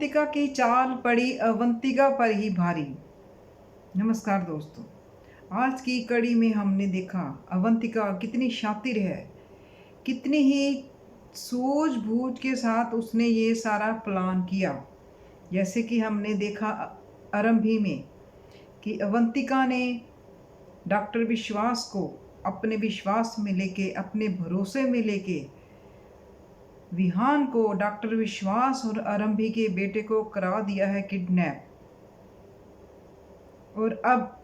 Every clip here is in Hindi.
अवंतिका की चाल पड़ी अवंतिका पर ही भारी। नमस्कार दोस्तों, आज की कड़ी में हमने देखा अवंतिका कितनी शातिर है, कितनी ही सूझबूझ के साथ उसने ये सारा प्लान किया। जैसे कि हमने देखा आरंभी में कि अवंतिका ने डॉक्टर विश्वास को अपने विश्वास में लेके, अपने भरोसे में लेके विहान को, डॉक्टर विश्वास और आरंभी के बेटे को करा दिया है किडनैप। और अब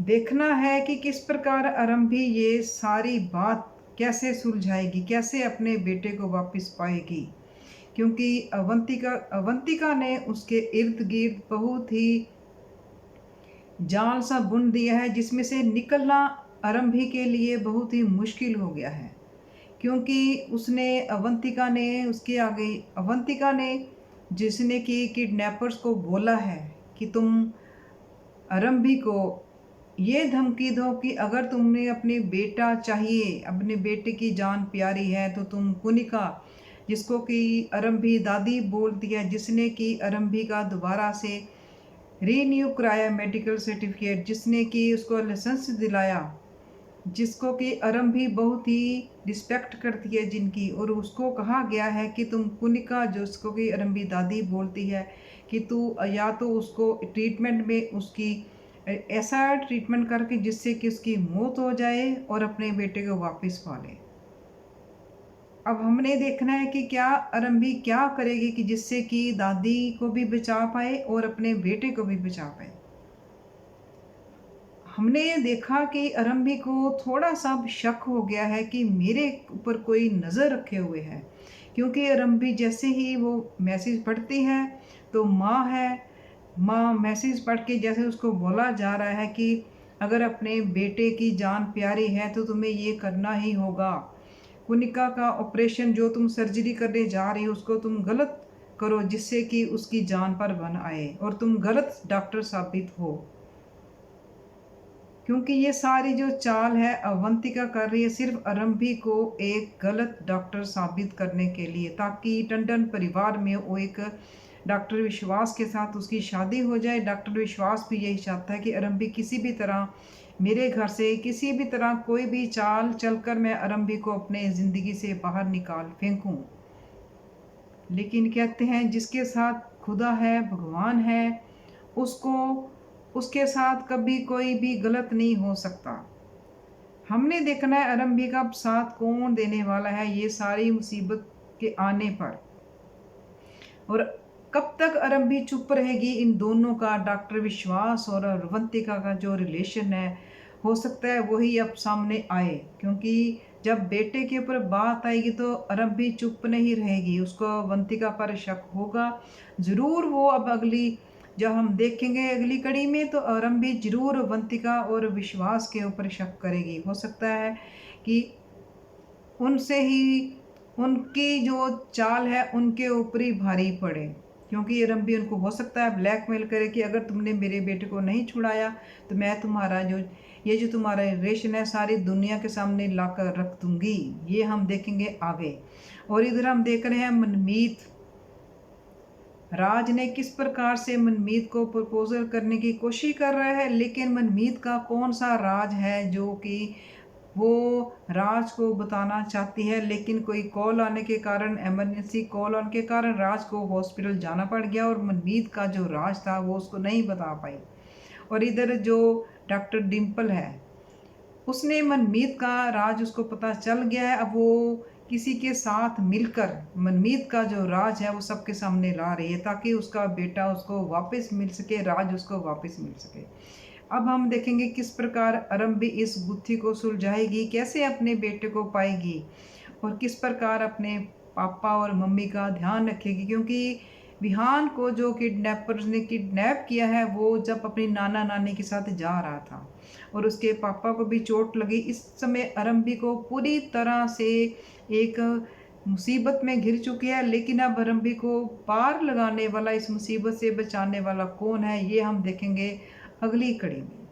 देखना है कि किस प्रकार आरंभी ये सारी बात कैसे सुलझाएगी, कैसे अपने बेटे को वापस पाएगी। क्योंकि अवंतिका ने उसके इर्द गिर्द बहुत ही जाल सा बुन दिया है, जिसमें से निकलना आरंभी के लिए बहुत ही मुश्किल हो गया है। क्योंकि अवंतिका ने जिसने कि किडनैपर्स को बोला है कि तुम आरंभी को ये धमकी दो कि अगर तुमने अपने बेटा चाहिए, अपने बेटे की जान प्यारी है, तो तुम कुनिका, जिसको कि आरंभी दादी बोलती है, जिसने कि आरंभी का दोबारा से रीन्यू कराया मेडिकल सर्टिफिकेट, जिसने कि उसको लाइसेंस दिलाया, जिसको कि आरंभी बहुत ही रिस्पेक्ट करती है जिनकी, और उसको कहा गया है कि तुम कुनिका, जिसको कि आरंभी दादी बोलती है, कि तू या तो उसको ट्रीटमेंट में उसकी ऐसा ट्रीटमेंट करके जिससे कि उसकी मौत हो जाए और अपने बेटे को वापस पा ले। अब हमने देखना है कि क्या आरंभी क्या करेगी कि जिससे कि दादी को भी बचा पाए और अपने बेटे को भी बचा पाए। हमने देखा कि आरंभी को थोड़ा सा शक हो गया है कि मेरे ऊपर कोई नज़र रखे हुए है। क्योंकि आरंभी जैसे ही वो मैसेज पढ़ती है तो माँ मैसेज पढ़ के जैसे उसको बोला जा रहा है कि अगर अपने बेटे की जान प्यारी है तो तुम्हें ये करना ही होगा। कुनिका का ऑपरेशन जो तुम सर्जरी करने जा रही हो उसको तुम गलत करो, जिससे कि उसकी जान पर बन आए और तुम गलत डॉक्टर साबित हो। क्योंकि ये सारी जो चाल है अवंतिका कर रही है सिर्फ आरंभी को एक गलत डॉक्टर साबित करने के लिए, ताकि टंडन परिवार में वो एक डॉक्टर विश्वास के साथ उसकी शादी हो जाए। डॉक्टर विश्वास भी यही चाहता है कि आरंभी किसी भी तरह मेरे घर से, किसी भी तरह कोई भी चाल चलकर मैं आरंभी को अपने ज़िंदगी से बाहर निकाल फेंकूं। लेकिन कहते हैं जिसके साथ खुदा है, भगवान है, उसको उसके साथ कभी कोई भी गलत नहीं हो सकता। हमने देखना है आरंभी का साथ कौन देने वाला है ये सारी मुसीबत के आने पर, और कब तक आरंभी चुप रहेगी। इन दोनों का, डॉक्टर विश्वास और अवंतिका का जो रिलेशन है, हो सकता है वही अब सामने आए। क्योंकि जब बेटे के ऊपर बात आएगी तो आरंभी चुप नहीं रहेगी, उसको अवंतिका पर शक होगा ज़रूर। वो अब जब हम देखेंगे अगली कड़ी में तो आरंभी जरूर अवंतिका और विश्वास के ऊपर शक करेगी। हो सकता है कि उनसे ही उनकी जो चाल है उनके ऊपर ही भारी पड़े। क्योंकि आरंभी उनको हो सकता है ब्लैकमेल करे कि अगर तुमने मेरे बेटे को नहीं छुड़ाया तो मैं तुम्हारा जो तुम्हारा रिलेशन है सारी दुनिया के सामने लाकर रख दूंगी। ये हम देखेंगे आगे। और इधर हम देख रहे हैं मनमीत, राज ने किस प्रकार से मनमीत को प्रपोजल करने की कोशिश कर रहा है, लेकिन मनमीत का कौन सा राज है जो कि वो राज को बताना चाहती है। लेकिन कोई कॉल आने के कारण, इमरजेंसी कॉल आने के कारण राज को हॉस्पिटल जाना पड़ गया और मनमीत का जो राज था वो उसको नहीं बता पाई। और इधर जो डॉक्टर डिम्पल है, उसने मनमीत का राज उसको पता चल गया है। अब वो किसी के साथ मिलकर मनमीत का जो राज है वो सबके सामने ला रही है, ताकि उसका बेटा उसको वापस मिल सके, राज उसको वापस मिल सके। अब हम देखेंगे किस प्रकार आरंभी इस गुत्थी को सुलझाएगी, कैसे अपने बेटे को पाएगी और किस प्रकार अपने पापा और मम्मी का ध्यान रखेगी। क्योंकि विहान को जो किडनैपर्स ने किडनैप किया है वो जब अपनी नाना नानी के साथ जा रहा था और उसके पापा को भी चोट लगी। इस समय आरंभी को पूरी तरह से एक मुसीबत में घिर चुकी है, लेकिन अब आरंभी को पार लगाने वाला, इस मुसीबत से बचाने वाला कौन है, ये हम देखेंगे अगली कड़ी में।